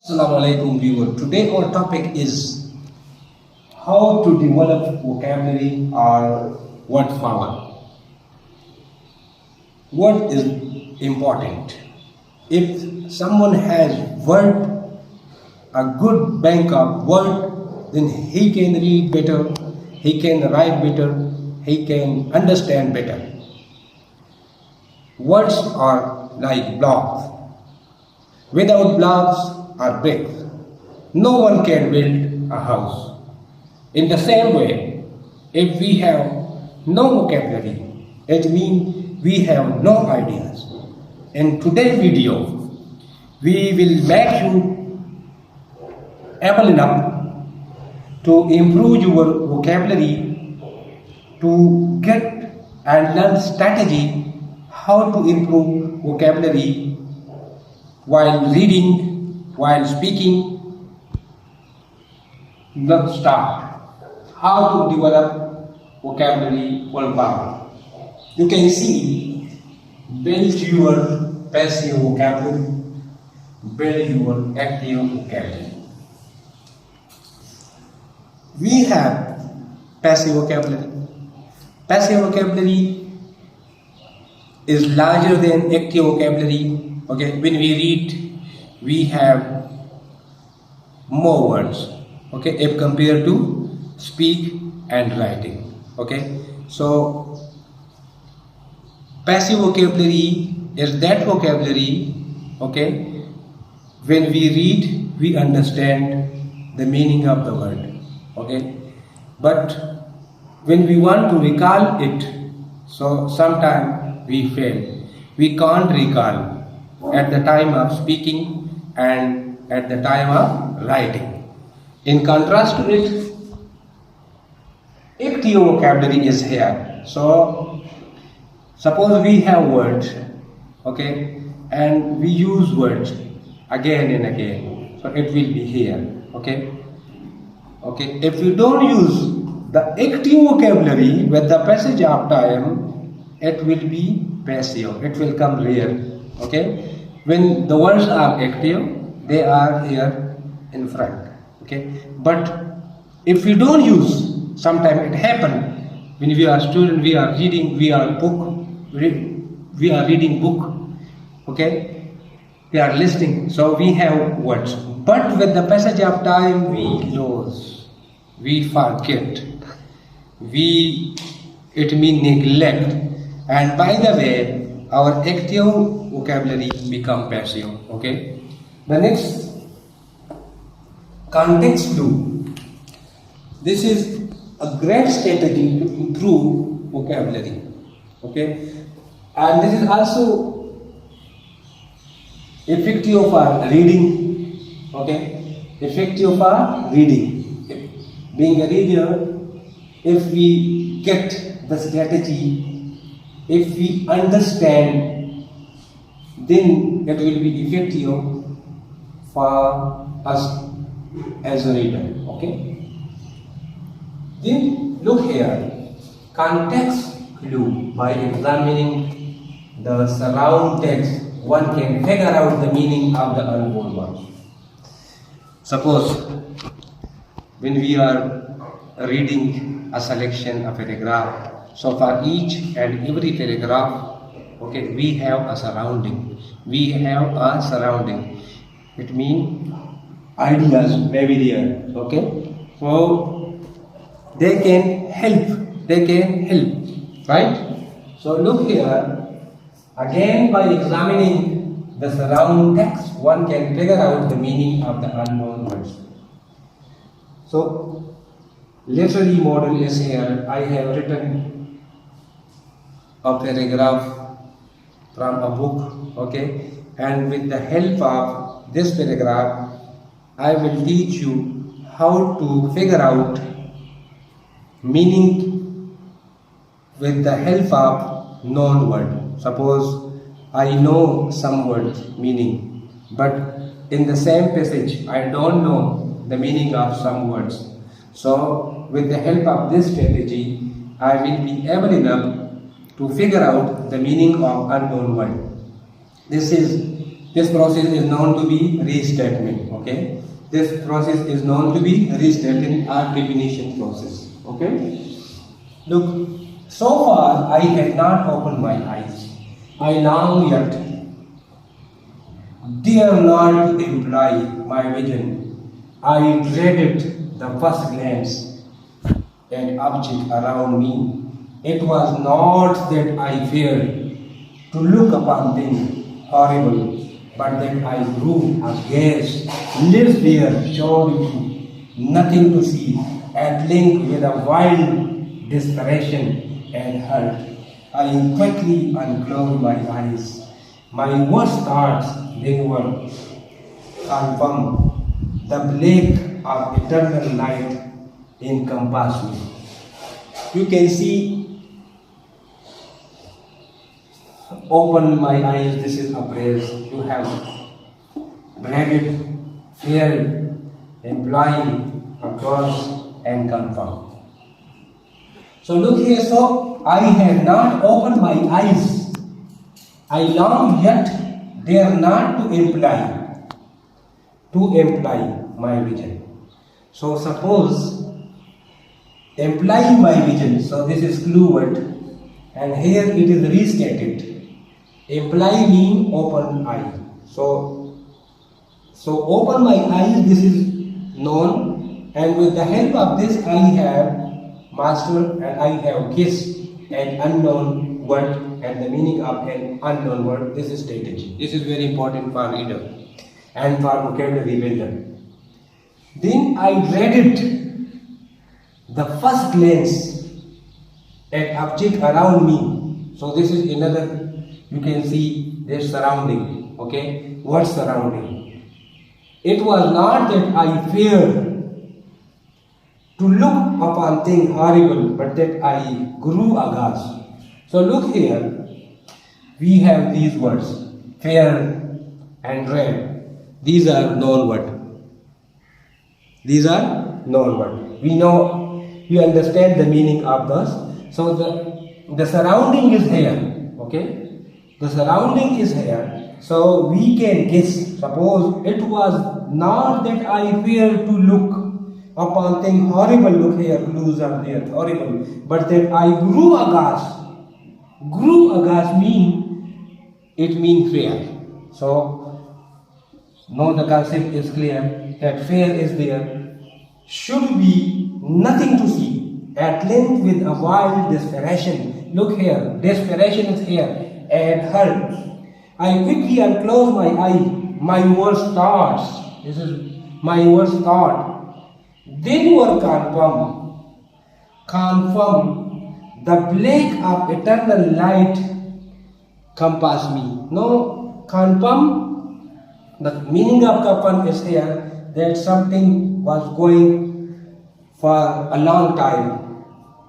Assalamu alaikum viewer. Today our topic is how to develop vocabulary or word power. What is important? If someone has a good bank of word, then he can read better, he can write better, he can understand better. Words are like blocks. Without blocks or bricks, no one can build a house. In the same way, if we have no vocabulary, it means we have no ideas. In today's video, we will make you able enough to improve your vocabulary, to get and learn strategy how to improve vocabulary while reading, while speaking. Let's start. How to develop vocabulary word power. You can see, build your passive vocabulary, build your active vocabulary. We have passive vocabulary. Passive vocabulary is larger than active vocabulary. Okay, when we read, we have more words. Okay, if compared to speak and writing. Okay, so passive vocabulary is that vocabulary. Okay, when we read, we understand the meaning of the word. Okay, but when we want to recall it, so sometimes we fail. We can't recall at the time of speaking and at the time of writing. In contrast to it, active vocabulary is here. So suppose we have words, okay, and we use words again and again, so it will be here. Okay, if you don't use the active vocabulary with the passage of time, it will be passive, it will come rare. Okay, when the words are active, they are here in front. Okay, but if we don't use, sometimes it happen when we are student, we are reading, we are reading book. Okay, we are listening, so we have words, but with the passage of time we lose, we forget, it means neglect, and by the way our active vocabulary become passive. Okay, the next, context clue. This is a great strategy to improve vocabulary. Okay, and this is also effective for reading. Okay, effective for reading. Being a reader, if we get the strategy, if we understand, then it will be effective for us as a reader. Okay, then look here, context clue. By examining the surround text, one can figure out the meaning of the unknown words. Suppose when we are reading a selection of paragraph, so for each and every paragraph, okay, we have a surrounding. We have a surrounding. It means ideas may be there. Okay, so they can help, right? So look here, again by examining the surrounding text, one can figure out the meaning of the unknown words. So literary model is here. I have written a paragraph from a book, okay, and with the help of this paragraph, I will teach you how to figure out meaning with the help of known word. Suppose I know some words meaning, but in the same passage I don't know the meaning of some words. So with the help of this strategy, I will be able enough to figure out the meaning of unknown word. This is This process is known to be restatement. Okay, this process is known to be restatement or definition process. Okay, look, so far I have not opened my eyes. I long yet dare not imply my vision. I dreaded the first glance at object around me. It was not that I feared to look upon things horrible, but that I grew aghast, lived there, surely nothing to see, at length with a wild desperation and hurt. I quickly unclosed my eyes. My worst thoughts then were confirmed. The black of eternal night encompassed me. You can see, open my eyes, this is appraised. You have dreaded, feared, implying, across, and confirmed. So look here, so I have not opened my eyes. I long yet dare not to imply my vision. So suppose imply my vision, so this is clue word, and here it is restated. Imply mean open eye. So open my eyes, this is known, and with the help of this I have mastered and I have guessed an unknown word and the meaning of an unknown word. This is strategy. This is very important for reader and for vocabulary builder. Then I dreaded the first glance at object around me. So this is another, you can see their surrounding. Okay, what surrounding? It was not that I feared to look upon things horrible, but that I grew aghast. So look here, we have these words, fear and dread. These are known words. These are known words. We know, we understand the meaning of those. So the surrounding is here. Okay, the surrounding is here. So we can guess. Suppose it was not that I feared to look upon things horrible. Look here, clues are there, horrible. But that I grew aghast. Grew aghast it means fear. So now the concept is clear that fear is there. Should be nothing to see. At length with a wild desperation. Look here, desperation is here and hurt. I quickly unclosed my eye. My worst thoughts. This is my worst thought. Then were confirm the black of eternal light compass me. No, confirm, the meaning of confirm is here that something was going for a long time.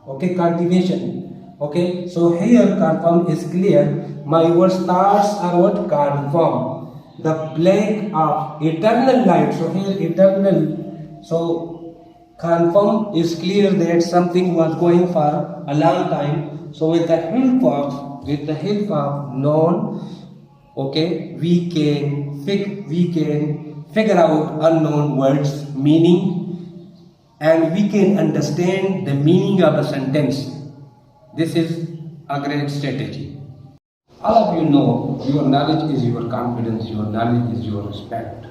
Okay, cultivation. Okay, so here confirm is clear. My worst thoughts are what? Confirm. The black of eternal light. So here eternal. So confirm is clear that something was going for a long time. So with the help of known, okay, we can figure out unknown words meaning, and we can understand the meaning of a sentence. This is a great strategy. All of you know your knowledge is your confidence, your knowledge is your respect.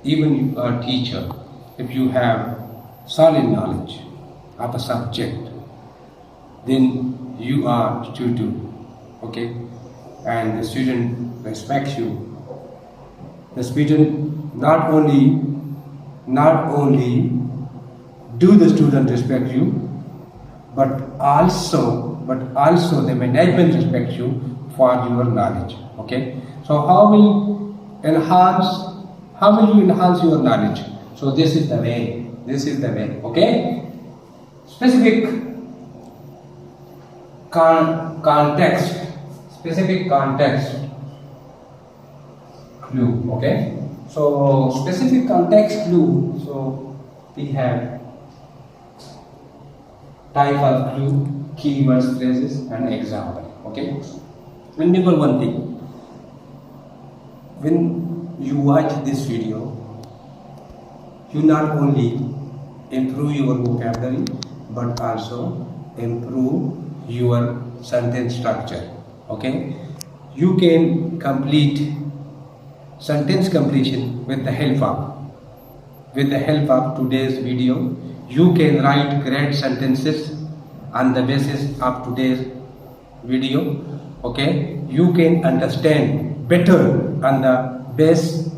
Even if you are a teacher, if you have solid knowledge of a subject, then you are tutor, okay? And the student respects you. The student not only do the student respect you, but also the management respects you for your knowledge. Okay. So how will you enhance your knowledge? So this is the way. Okay. Specific context. Specific context clue. Okay. So specific context clue. So we have type of clue, keywords, phrases, and example. Okay. Remember one thing. when you watch this video, you not only improve your vocabulary but also improve your sentence structure. Okay, you can complete sentence completion with the help of today's video. You can write great sentences on the basis of today's video. Okay, you can understand better on the base.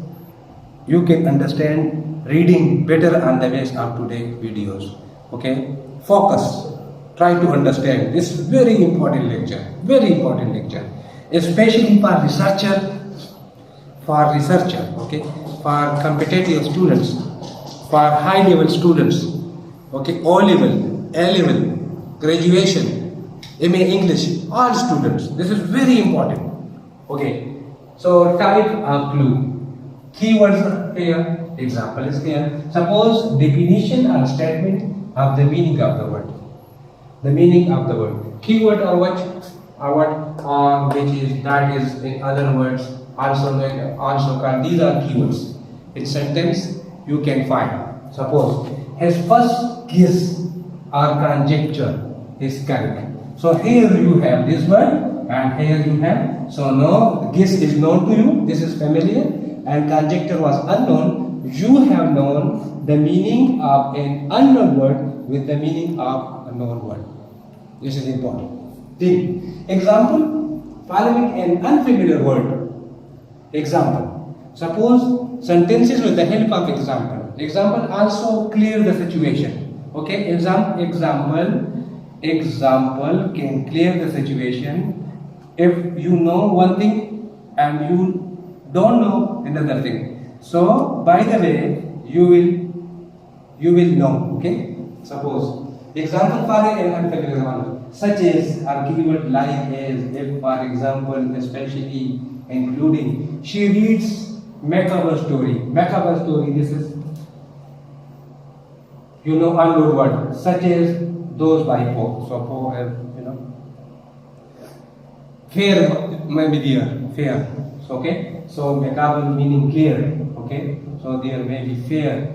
You can understand reading better on the base of today's videos. Okay, focus. Try to understand this very important lecture. Very important lecture, especially for researcher. Okay, for competitive students, for high level students. Okay, O level, A level, graduation, MA English, all students. This is very important. Okay, so type of clue. Keywords are here, example is here. Suppose definition or statement of the meaning of the word. The meaning of the word. Keyword or what? Or what? Or which is, that is, in other words, also called. These are keywords. In sentence you can find. Suppose his first guess or conjecture is correct. So here you have this word and here you have. So no, guess is known to you. This is familiar. And conjecture was unknown. You have known the meaning of an unknown word with the meaning of a known word. This is important. Then, example, following an unfamiliar word. Example. Suppose sentences with the help of example. Example also clear the situation. Okay, example can clear the situation if you know one thing and you don't know another thing. So by the way, you will know. Okay, suppose example for an unfamiliar one, such as our keyword like as, if, for example, especially, including. She reads macabre story. Macabre story, this is unknown word, such as those by Poe. So Poe has, fair may be there, fair. So, okay, so macabre meaning clear. Okay, so there may be fair.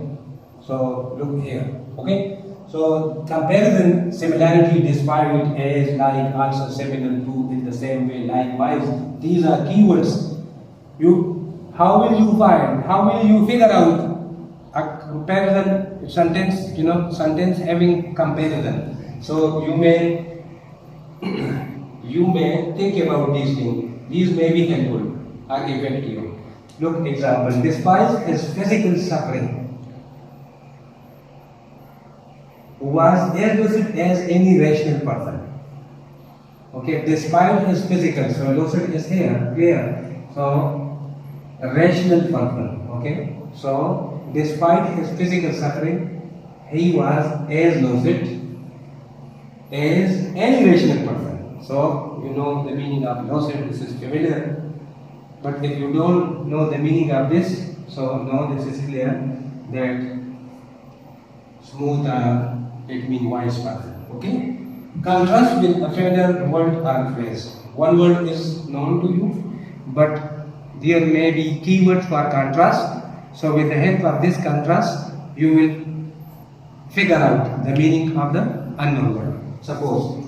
So look here. Okay, so comparison, similarity, despite, as, like, also similar to, in the same way, likewise. These are keywords. How will you find? How will you figure out a comparison sentence? Sentence having comparison. So you may think about these things. These may be helpful or effective. Look, example. Despite his physical suffering, was as lucid as any rational person. Okay, despite his physical, so lucid is here, clear. So rational person. Okay, so despite his physical suffering, he was as lucid as any rational person. So you know the meaning of lucid. This is familiar. But if you don't know the meaning of this, so no, this is clear that smooth it means wise person. Okay? Contrast with a familiar word or phrase. One word is known to you, but there may be keywords for contrast. So with the help of this contrast, you will figure out the meaning of the unknown word. Suppose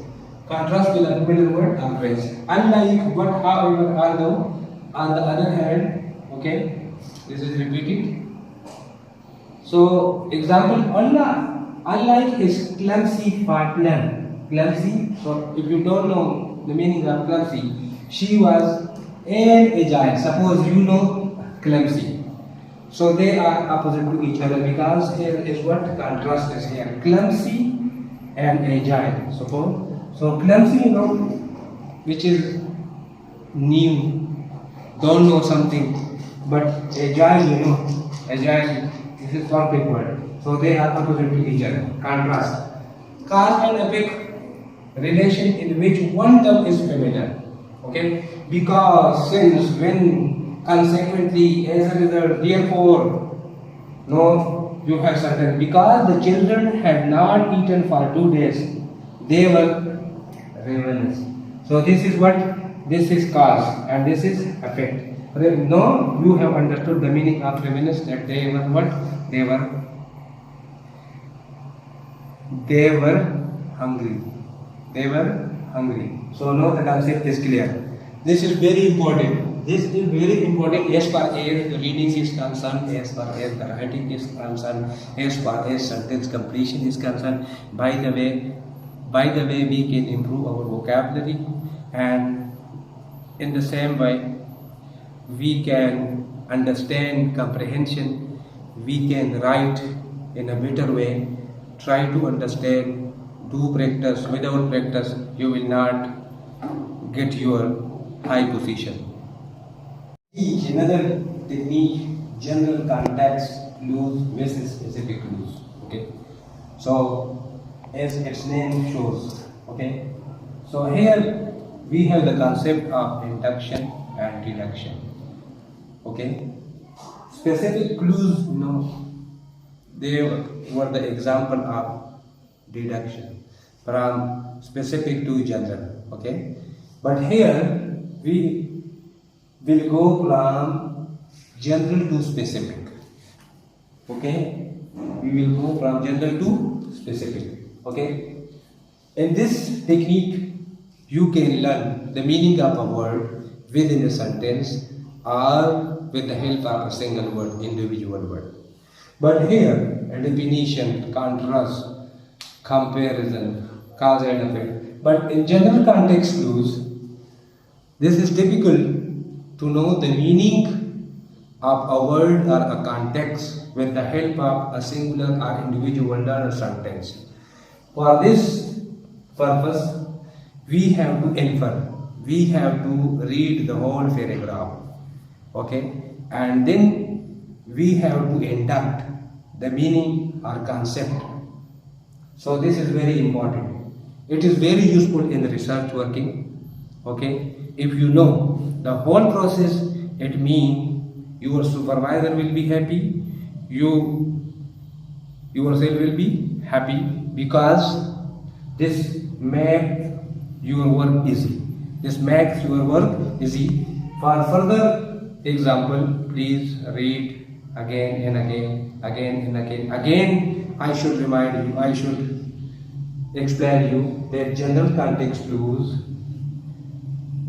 contrast with a familiar word or phrase. Unlike what, however, although. On the other hand, okay, this is repeated. So, example, unlike his clumsy partner, clumsy, so if you don't know the meaning of clumsy, she was an agile. Suppose you know clumsy. So, they are opposite to each other because here is what contrast is here. Clumsy and agile. Suppose, so clumsy, which is new. Don't know something, but agile, agile, this is one word. So they are opposite to each other. Contrast. Cause and effect relation in which one term is familiar. Okay? Because, since, when, consequently, as a result, therefore, no, you have certain. Because the children had not eaten for 2 days, they were ravenous. So this is what? This is cause and this is effect. No, you have understood the meaning of reminisce, that they were what? They were hungry. They were hungry. So now the concept is clear. This is very important. This is very important as far as the reading is concerned, as far as the writing is concerned, as far as sentence completion is concerned. By the way, we can improve our vocabulary, and in the same way, we can understand comprehension. We can write in a better way. Try to understand. Do practice. Without practice, you will not get your high position. Another technique, general context clues versus specific clues. Okay. So as its name shows, okay. So here we have the concept of induction and deduction. Okay. Specific clues, they were the example of deduction from specific to general. Okay. But here we will go from general to specific. Okay, we will go from general to specific. Okay, in this technique, you can learn the meaning of a word within a sentence or with the help of a single word, individual word. But here, a definition, contrast, comparison, cause and effect. But in general context clues, this is difficult to know the meaning of a word or a context with the help of a singular or individual word or sentence. For this purpose, we have to infer. We have to read the whole paragraph. Okay? And then we have to induct the meaning or concept. So this is very important. It is very useful in research working. Okay? If you know the whole process, it means your supervisor will be happy, you yourself will be happy, because this makes your work easy. This makes your work easy. For further example, please read again and again, again and again. Again, I should remind you, I should explain you that general context clues,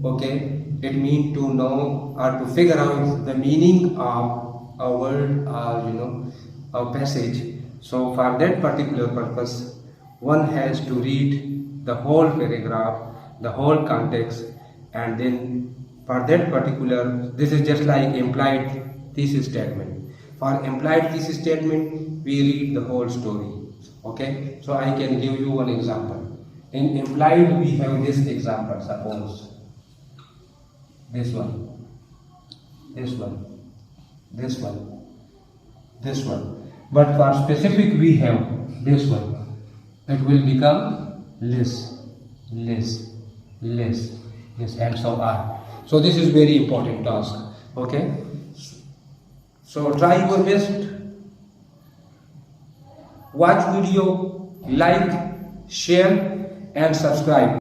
okay, it means to know or to figure out the meaning of a word or a passage. So for that particular purpose, one has to read the whole paragraph, the whole context, and then for that particular, this is just like implied thesis statement. For implied thesis statement, we read the whole story. Okay, so I can give you one example. In implied, we have this example. Suppose this one, this one, this one, this one. But for specific, we have this one. It will become less, less, less, yes, and so on. So this is very important task. Okay. So try your best. Watch video, like, share, and subscribe.